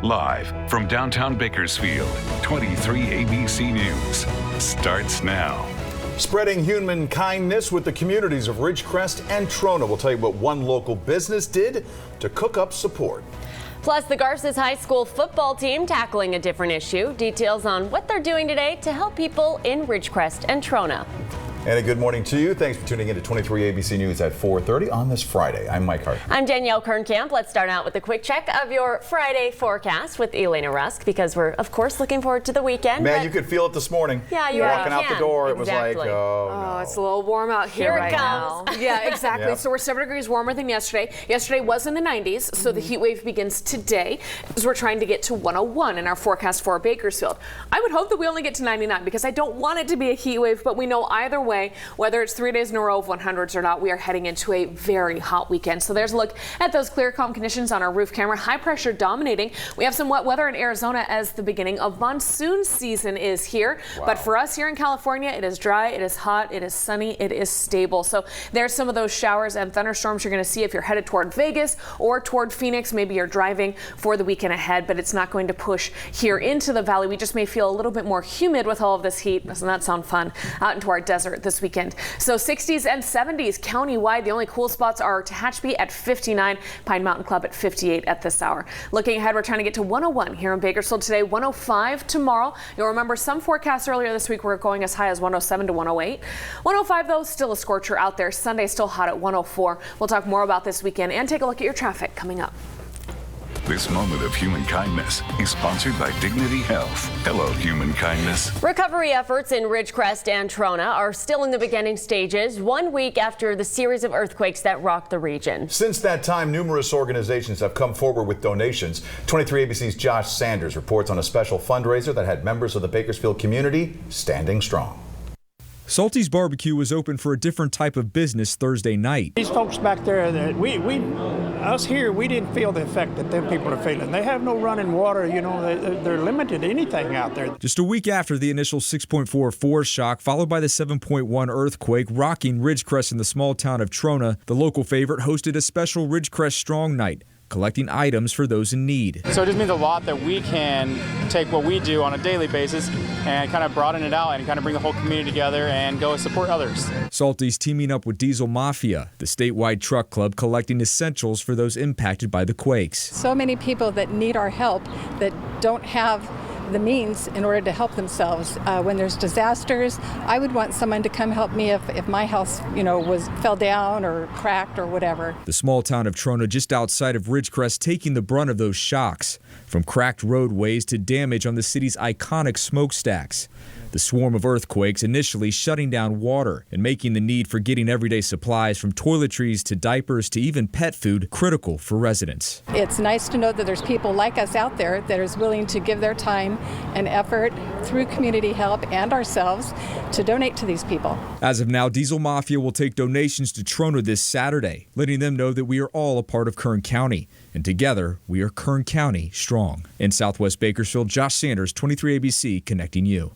Live from downtown Bakersfield, 23 ABC News starts now. Spreading human kindness with the communities of Ridgecrest and Trona. We'll tell you what one local business did to cook up support. Plus, the Garces High School football team tackling a different issue. Details on what they're doing today to help people in Ridgecrest and Trona. And a good morning to you. Thanks for tuning in to 23 ABC News at 4:30 on this Friday. I'm Mike Hart. I'm Danielle Kernkamp. Let's start out with a quick check of your Friday forecast with Elena Rusk, because we're, of course, looking forward to the weekend. Man, you could feel it this morning. Yeah, you walking out the door, it was like, Exactly. oh, no. It's a little warm out here right now. Yeah, exactly. Yep. So we're 7 degrees warmer than yesterday. Yesterday was in the 90s, so the heat wave begins today as we're trying to get to 101 in our forecast for Bakersfield. I would hope that we only get to 99 because I don't want it to be a heat wave, but we know either way, whether it's 3 days in a row of 100s or not, we are heading into a very hot weekend. So there's a look at those clear, calm conditions on our roof camera. High pressure dominating. We have some wet weather in Arizona as the beginning of monsoon season is here. Wow. But for us here in California, it is dry, it is hot, it is sunny, it is stable. So there's some of those showers and thunderstorms you're going to see if you're headed toward Vegas or toward Phoenix. Maybe you're driving for the weekend ahead, but it's not going to push here into the valley. We just may feel a little bit more humid with all of this heat. Doesn't that sound fun? Out into our desert this weekend. So 60s and 70s countywide. The only cool spots are Tehachapi at 59, Pine Mountain Club at 58 at this hour. Looking ahead, we're trying to get to 101 here in Bakersfield today, 105 tomorrow. You'll remember some forecasts earlier this week were going as high as 107 to 108. 105 though, still a scorcher out there. Sunday still hot at 104. We'll talk more about this weekend and take a look at your traffic coming up. This moment of human kindness is sponsored by Dignity Health. Hello, human kindness. Recovery efforts in Ridgecrest and Trona are still in the beginning stages, 1 week after the series of earthquakes that rocked the region. Since that time, numerous organizations have come forward with donations. 23 ABC's Josh Sanders reports on a special fundraiser that had members of the Bakersfield community standing strong. Salty's Barbecue was open for a different type of business Thursday night. These folks back there, us here, we didn't feel the effect that them people are feeling. They have no running water, you know, they're limited to anything out there. Just a week after the initial 6.4 force shock, followed by the 7.1 earthquake rocking Ridgecrest in the small town of Trona, the local favorite hosted a special Ridgecrest Strong Night, collecting items for those in need. So it just means a lot that we can take what we do on a daily basis and kind of broaden it out and kind of bring the whole community together and go support others. Salty's teaming up with Diesel Mafia, the statewide truck club, collecting essentials for those impacted by the quakes. So many people that need our help that don't have the means in order to help themselves. When there's disasters, I would want someone to come help me if my house, fell down or cracked or whatever. The small town of Trona just outside of Ridgecrest taking the brunt of those shocks, from cracked roadways to damage on the city's iconic smokestacks. The swarm of earthquakes initially shutting down water and making the need for getting everyday supplies from toiletries to diapers to even pet food critical for residents. It's nice to know that there's people like us out there that is willing to give their time and effort through community help and ourselves to donate to these people. As of now, Diesel Mafia will take donations to Trona this Saturday, letting them know that we are all a part of Kern County. And together, we are Kern County strong. In Southwest Bakersfield, Josh Sanders, 23 ABC, connecting you.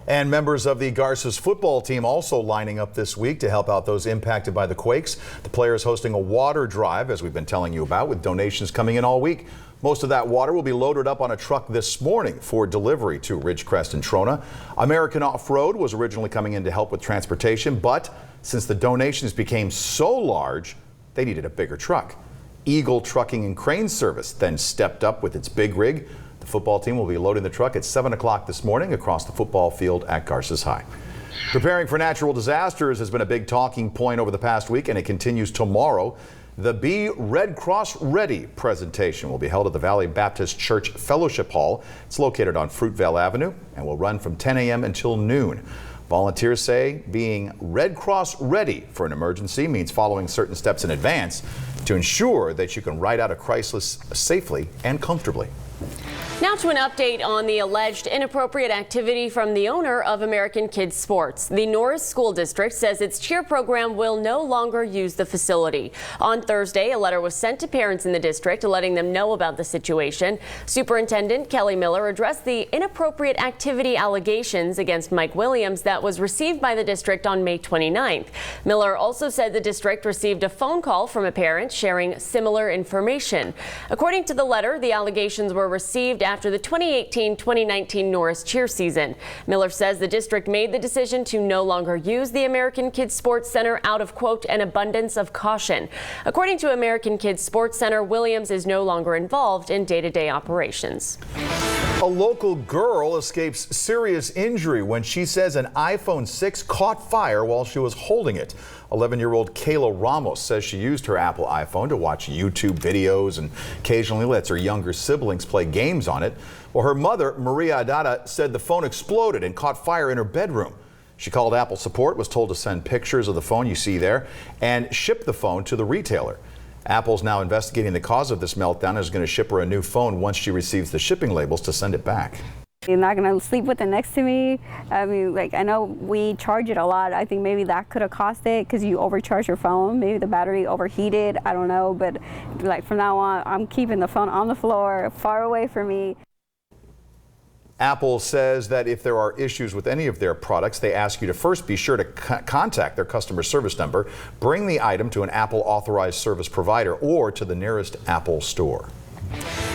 And members of the Garces football team also lining up this week to help out those impacted by the quakes. The players hosting a water drive, as we've been telling you about, with donations coming in all week. Most of that water will be loaded up on a truck this morning for delivery to Ridgecrest and Trona. American Off-Road was originally coming in to help with transportation, but since the donations became so large, they needed a bigger truck. Eagle Trucking and Crane Service then stepped up with its big rig. The football team will be loading the truck at 7 o'clock this morning across the football field at Garces High. Preparing for natural disasters has been a big talking point over the past week, and it continues tomorrow. The Be Red Cross Ready presentation will be held at the Valley Baptist Church Fellowship Hall. It's located on Fruitvale Avenue and will run from 10 a.m. until noon. Volunteers say being Red Cross ready for an emergency means following certain steps in advance to ensure that you can ride out a crisis safely and comfortably. Now to an update on the alleged inappropriate activity from the owner of American Kids Sports. The Norris School District says its cheer program will no longer use the facility. On Thursday, a letter was sent to parents in the district letting them know about the situation. Superintendent Kelly Miller addressed the inappropriate activity allegations against Mike Williams that was received by the district on May 29th. Miller also said the district received a phone call from a parent sharing similar information. According to the letter, the allegations were received after the 2018-2019 Norris cheer season. Miller says the district made the decision to no longer use the American Kids Sports Center out of, quote, an abundance of caution. According to American Kids Sports Center, Williams is no longer involved in day-to-day operations. A local girl escapes serious injury when she says an iPhone 6 caught fire while she was holding it. 11-year-old Kayla Ramos says she used her Apple iPhone to watch YouTube videos and occasionally lets her younger siblings play games on it. Well, her mother, Maria Adada, said the phone exploded and caught fire in her bedroom. She called Apple support, was told to send pictures of the phone you see there, and ship the phone to the retailer. Apple's now investigating the cause of this meltdown and is going to ship her a new phone once she receives the shipping labels to send it back. You're not going to sleep with it next to me. I mean, like, I know we charge it a lot. I think maybe that could have cost it because you overcharge your phone. Maybe the battery overheated. I don't know. But like from now on, I'm keeping the phone on the floor, far away from me. Apple says that if there are issues with any of their products, they ask you to first be sure to contact their customer service number, bring the item to an Apple authorized service provider or to the nearest Apple store.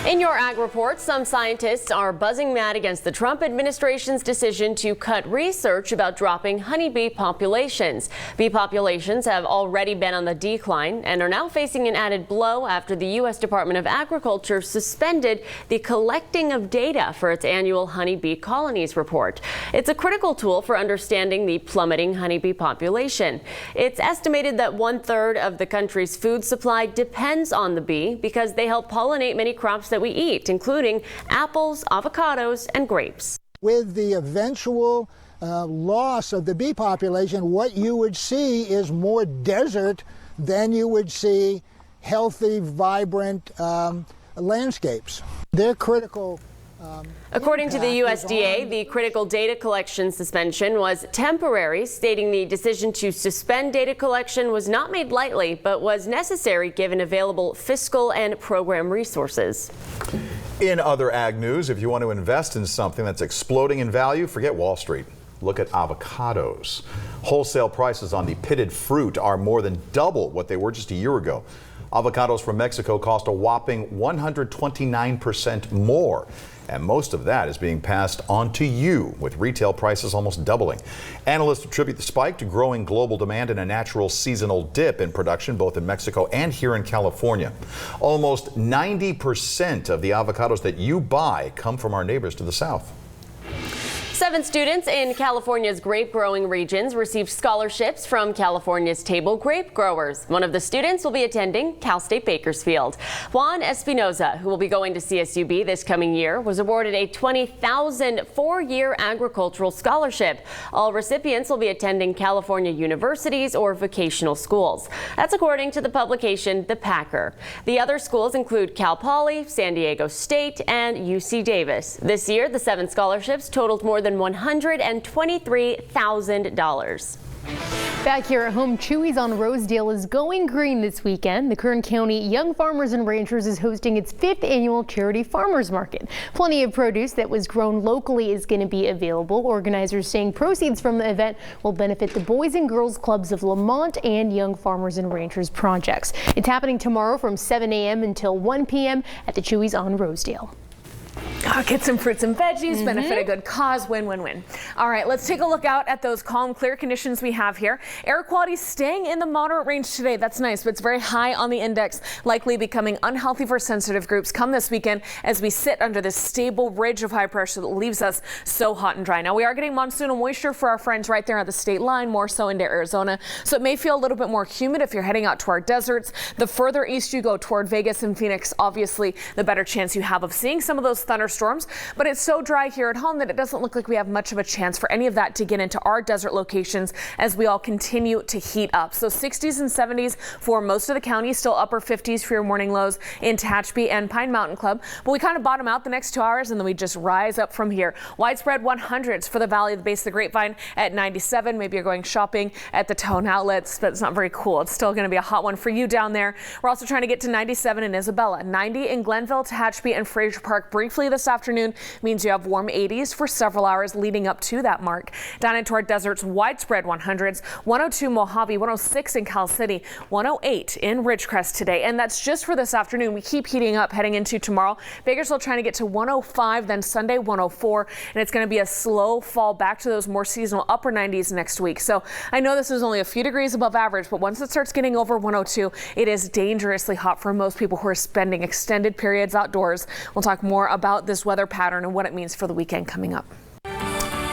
In your ag report, some scientists are buzzing mad against the Trump administration's decision to cut research about dropping honeybee populations. Bee populations have already been on the decline and are now facing an added blow after the U.S. Department of Agriculture suspended the collecting of data for its annual honeybee colonies report. It's a critical tool for understanding the plummeting honeybee population. It's estimated that 1/3 of the country's food supply depends on the bee because they help pollinate many crops that we eat, including apples, avocados, and grapes. With the eventual loss of the bee population, what you would see is more desert than you would see healthy, vibrant landscapes. They're critical. According to the USDA, the critical data collection suspension was temporary, stating the decision to suspend data collection was not made lightly, but was necessary given available fiscal and program resources. In other ag news, if you want to invest in something that's exploding in value, forget Wall Street. Look at avocados. Wholesale prices on the pitted fruit are more than double what they were just a year ago. Avocados from Mexico cost a whopping 129% more. And most of that is being passed on to you, with retail prices almost doubling. Analysts attribute the spike to growing global demand and a natural seasonal dip in production both in Mexico and here in California. Almost 90% of the avocados that you buy come from our neighbors to the south. 7 students in California's grape-growing regions received scholarships from California's table grape growers. One of the students will be attending Cal State Bakersfield. Juan Espinoza, who will be going to CSUB this coming year, was awarded a $20,000 four-year agricultural scholarship. All recipients will be attending California universities or vocational schools. That's according to the publication The Packer. The other schools include Cal Poly, San Diego State, and UC Davis. This year, the 7 scholarships totaled more than $123,000. Back here at home, Chuy's on Rosedale is going green this weekend. The Kern County Young Farmers and Ranchers is hosting its 5th annual charity farmers market. Plenty of produce that was grown locally is going to be available. Organizers saying proceeds from the event will benefit the Boys and Girls Clubs of Lamont and Young Farmers and Ranchers projects. It's happening tomorrow from 7 a.m. until 1 p.m. at the Chuy's on Rosedale. Get some fruits and veggies, benefit a good cause, win, win, win. All right, let's take a look out at those calm, clear conditions we have here. Air quality staying in the moderate range today. That's nice, but it's very high on the index, likely becoming unhealthy for sensitive groups come this weekend as we sit under this stable ridge of high pressure that leaves us so hot and dry. Now, we are getting monsoonal moisture for our friends right there at the state line, more so into Arizona, so it may feel a little bit more humid if you're heading out to our deserts. The further east you go toward Vegas and Phoenix, obviously, the better chance you have of seeing some of those thunderstorms thunderstorms, but it's so dry here at home that it doesn't look like we have much of a chance for any of that to get into our desert locations as we all continue to heat up. So 60s and 70s for most of the county, still upper 50s for your morning lows in Tehachapi and Pine Mountain Club. But we kind of bottom out the next 2 hours and then we just rise up from here. Widespread 100s for the valley of the base of the Grapevine at 97. Maybe you're going shopping at the Tone Outlets, but it's not very cool. It's still going to be a hot one for you down there. We're also trying to get to 97 in Isabella, 90 in Glenville, Tehachapi and Fraser Park briefly this afternoon. Means you have warm 80s for several hours leading up to that mark. Down into our deserts, widespread 100s, 102 Mojave, 106 in Cal City, 108 in Ridgecrest today. And that's just for this afternoon. We keep heating up heading into tomorrow. Bakersfield trying to get to 105, then Sunday 104, and it's going to be a slow fall back to those more seasonal upper 90s next week. So I know this is only a few degrees above average, but once it starts getting over 102, it is dangerously hot for most people who are spending extended periods outdoors. We'll talk more about this weather pattern and what it means for the weekend coming up.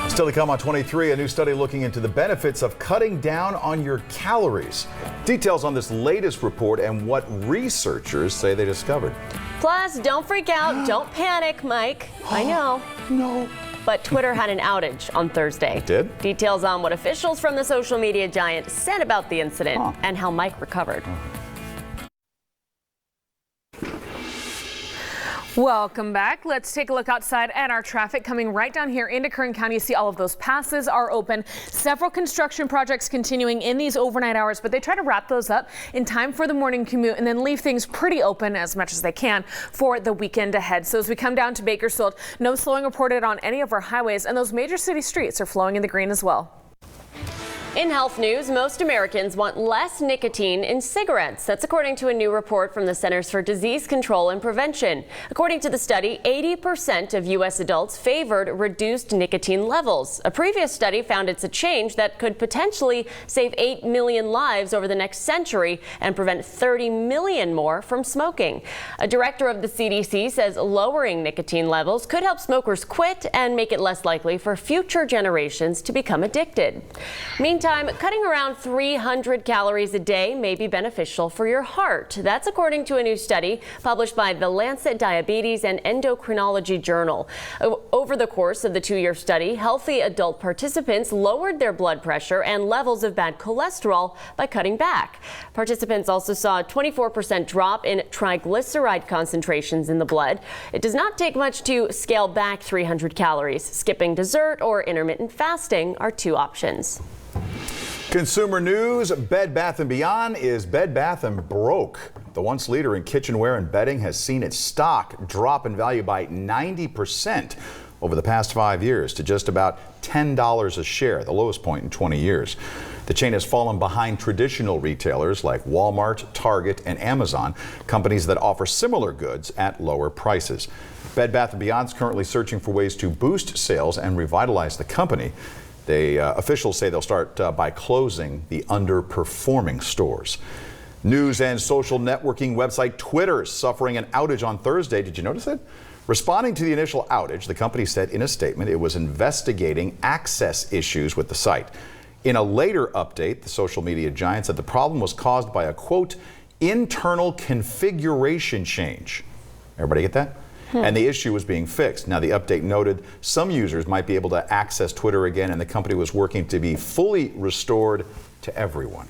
Still to come on 23, a new study looking into the benefits of cutting down on your calories. Details on this latest report and what researchers say they discovered. Plus, don't freak out, don't panic, Mike. I know. No. But Twitter had an outage on Thursday. It did? Details on what officials from the social media giant said about the incident and how Mike recovered. Welcome back. Let's take a look outside at our traffic coming right down here into Kern County. You see all of those passes are open. Several construction projects continuing in these overnight hours, but they try to wrap those up in time for the morning commute and then leave things pretty open as much as they can for the weekend ahead. So as we come down to Bakersfield, no slowing reported on any of our highways, and those major city streets are flowing in the green as well. In health news, most Americans want less nicotine in cigarettes. That's according to a new report from the Centers for Disease Control and Prevention. According to the study, 80% of U.S. adults favored reduced nicotine levels. A previous study found it's a change that could potentially save 8 million lives over the next century and prevent 30 million more from smoking. A director of the CDC says lowering nicotine levels could help smokers quit and make it less likely for future generations to become addicted. Meantime, cutting around 300 calories a day may be beneficial for your heart. That's according to a new study published by the Lancet Diabetes and Endocrinology Journal. Over the course of the 2-year study, healthy adult participants lowered their blood pressure and levels of bad cholesterol by cutting back. Participants also saw a 24% drop in triglyceride concentrations in the blood. It does not take much to scale back 300 calories. Skipping dessert or intermittent fasting are 2 options. Consumer news, Bed Bath & Beyond is Bed Bath & broke. The once leader in kitchenware and bedding has seen its stock drop in value by 90% over the past 5 years to just about $10 a share, the lowest point in 20 years. The chain has fallen behind traditional retailers like Walmart, Target, and Amazon, companies that offer similar goods at lower prices. Bed Bath & Beyond is currently searching for ways to boost sales and revitalize the company. Officials say they'll start by closing the underperforming stores. News and social networking website Twitter is suffering an outage on Thursday. Did you notice it? Responding to the initial outage, the company said in a statement it was investigating access issues with the site. In a later update, the social media giant said the problem was caused by a, quote, internal configuration change. Everybody get that? And the issue was being fixed. Now, the update noted some users might be able to access Twitter again, and the company was working to be fully restored to everyone.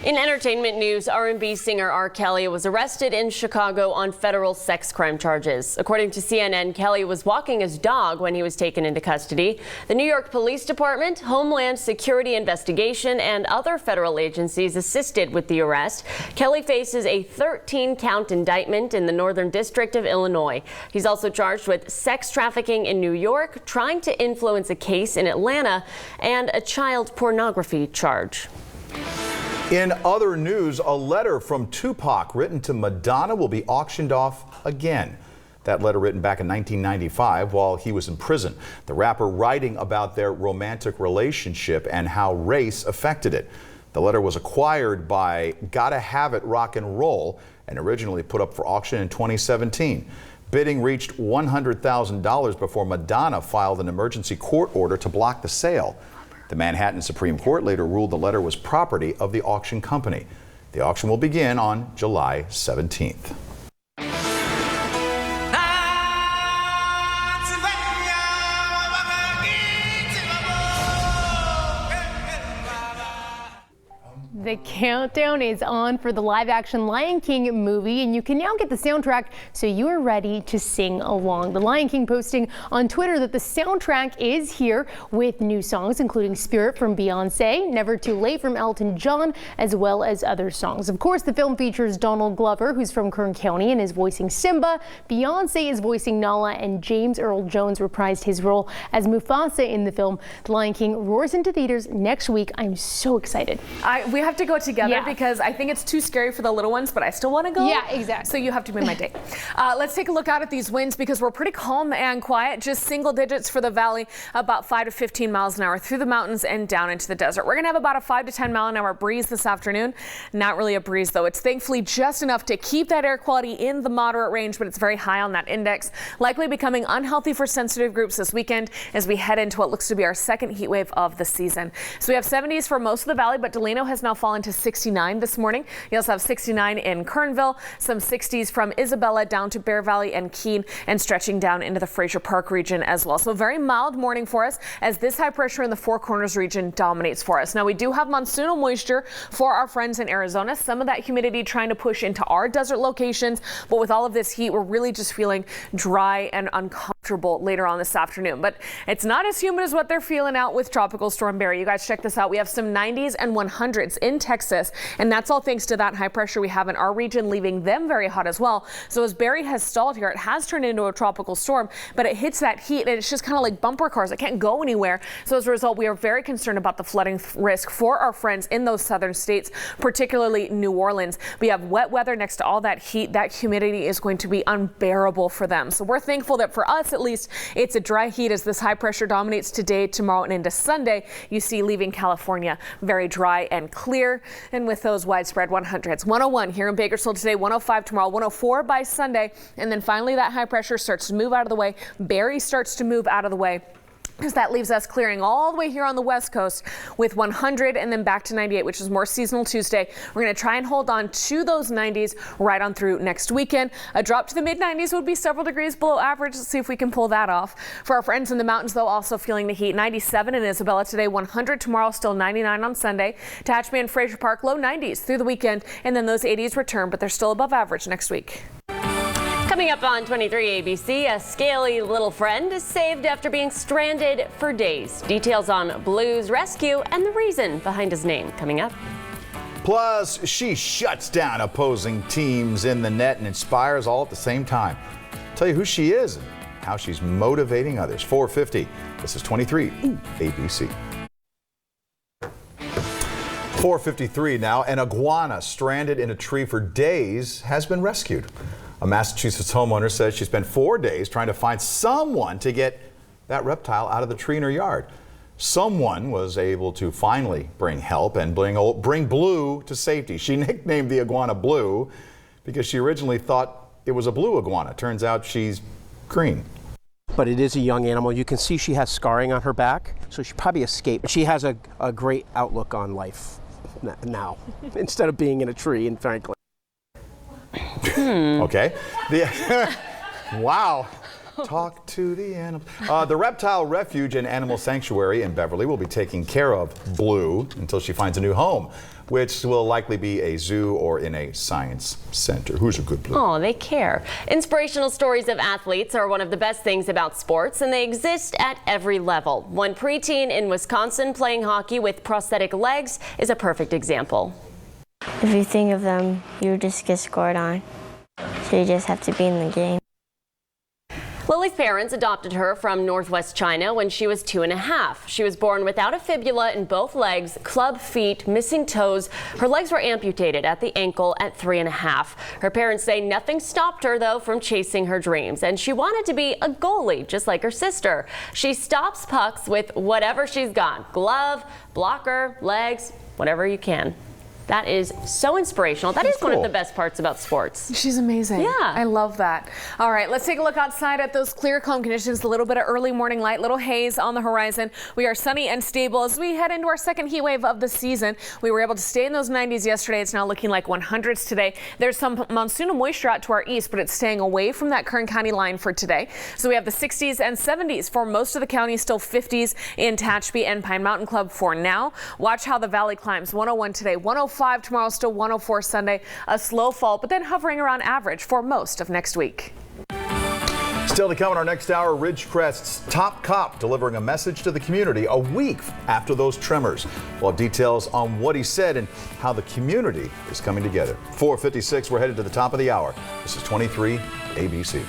In entertainment news, R&B singer R. Kelly was arrested in Chicago on federal sex crime charges. According to CNN, Kelly was walking his dog when he was taken into custody. The New York Police Department, Homeland Security Investigation, and other federal agencies assisted with the arrest. Kelly faces a 13-count indictment in the Northern District of Illinois. He's also charged with sex trafficking in New York, trying to influence a case in Atlanta, and a child pornography charge. In other news, a letter from Tupac written to Madonna will be auctioned off again. That letter written back in 1995 while he was in prison. The rapper writing about their romantic relationship and how race affected it. The letter was acquired by Gotta Have It Rock and Roll and originally put up for auction in 2017. Bidding reached $100,000 before Madonna filed an emergency court order to block the sale. The Manhattan Supreme Court later ruled the letter was property of the auction company. The auction will begin on July 17th. the countdown is on for the live-action Lion King movie, and you can now get the soundtrack so you are ready to sing along. The Lion King posting on Twitter that the soundtrack is here with new songs, including Spirit from Beyonce, Never Too Late from Elton John, as well as other songs. Of course, the film features Donald Glover, who's from Kern County and is voicing Simba. Beyonce is voicing Nala, and James Earl Jones reprised his role as Mufasa in the film. The Lion King roars into theaters next week. I'm so excited. We have to go together because I think it's too scary for the little ones, but I still want to go. Yeah, exactly. So you have to be my date. Let's take a look out at these winds because we're pretty calm and quiet. Just single digits for the valley, about 5 to 15 miles an hour through the mountains and down into the desert. We're going to have about a 5 to 10 mile an hour breeze this afternoon. Not really a breeze, though. It's thankfully just enough to keep that air quality in the moderate range, but it's very high on that index, likely becoming unhealthy for sensitive groups this weekend as we head into what looks to be our second heat wave of the season. So we have 70s for most of the valley, but Delano has now fallen to 69 this morning. You also have 69 in Kernville, some 60s from Isabella down to Bear Valley and Keene, and stretching down into the Fraser Park region as well. So very mild morning for us as this high pressure in the Four Corners region dominates for us. Now we do have monsoonal moisture for our friends in Arizona. Some of that humidity trying to push into our desert locations, but with all of this heat, we're really just feeling dry and uncomfortable later on this afternoon. But it's not as humid as what they're feeling out with Tropical Storm Barry. You guys check this out. We have some 90s and 100s in Texas, and that's all thanks to that high pressure we have in our region, leaving them very hot as well. So as Barry has stalled here, it has turned into a tropical storm, but it hits that heat and it's just kind of like bumper cars. It can't go anywhere. So as a result, we are very concerned about the flooding risk for our friends in those southern states, particularly New Orleans. We have wet weather next to all that heat. That humidity is going to be unbearable for them. So we're thankful that for us, at least, it's a dry heat as this high pressure dominates today, tomorrow, and into Sunday. You see leaving California very dry and clear, and with those widespread 100s. 101 here in Bakersfield today, 105 tomorrow, 104 by Sunday, and then finally that high pressure starts to move out of the way. Barry starts to move out of the way, as that leaves us clearing all the way here on the West Coast with 100 and then back to 98, which is more seasonal Tuesday. We're going to try and hold on to those 90s right on through next weekend. A drop to the mid-90s would be several degrees below average. Let's see if we can pull that off. For our friends in the mountains, though, also feeling the heat. 97 in Isabella today, 100 tomorrow, still 99 on Sunday. Tehachapi and Fraser Park, low 90s through the weekend, and then those 80s return, but they're still above average next week. Coming up on 23 ABC, a scaly little friend is saved after being stranded for days. Details on Blue's rescue and the reason behind his name coming up. Plus, she shuts down opposing teams in the net and inspires all at the same time. I'll tell you who she is and how she's motivating others. 4:50. This is 23 ABC. 4:53 now. An iguana stranded in a tree for days has been rescued. A Massachusetts homeowner says she spent 4 days trying to find someone to get that reptile out of the tree in her yard. Someone was able to finally bring help and bring Blue to safety. She nicknamed the iguana Blue because she originally thought it was a blue iguana. Turns out she's green. But it is a young animal. You can see she has scarring on her back, so she probably escaped. She has a great outlook on life now, instead of being in a tree in Franklin. Okay. Wow. Talk to the animals. The Reptile Refuge and Animal Sanctuary in Beverly will be taking care of Blue until she finds a new home, which will likely be a zoo or in a science center. Who's a good Blue? Oh, they care. Inspirational stories of athletes are one of the best things about sports, and they exist at every level. One preteen in Wisconsin playing hockey with prosthetic legs is a perfect example. If you think of them, you just get scored on. So you just have to be in the game. Lily's parents adopted her from Northwest China when she was 2.5. She was born without a fibula in both legs, club feet, missing toes. Her legs were amputated at the ankle at 3.5. Her parents say nothing stopped her, though, from chasing her dreams, and she wanted to be a goalie, just like her sister. She stops pucks with whatever she's got: glove, blocker, legs, whatever you can. That is so inspirational. That is one of the best parts about sports. She's amazing. Yeah. I love that. All right, let's take a look outside at those clear, calm conditions. A little bit of early morning light, little haze on the horizon. We are sunny and stable as we head into our second heat wave of the season. We were able to stay in those 90s yesterday. It's now looking like 100s today. There's some monsoonal moisture out to our east, but it's staying away from that Kern County line for today. So we have the 60s and 70s for most of the county, still 50s in Tehachapi and Pine Mountain Club for now. Watch how the valley climbs. 101 today, 104 105 tomorrow, still 104 Sunday. A slow fall, but then hovering around average for most of next week. Still to come in our next hour, Ridgecrest's top cop delivering a message to the community a week after those tremors. We'll have details on what he said and how the community is coming together. 4:56, we're headed to the top of the hour. This is 23 ABC.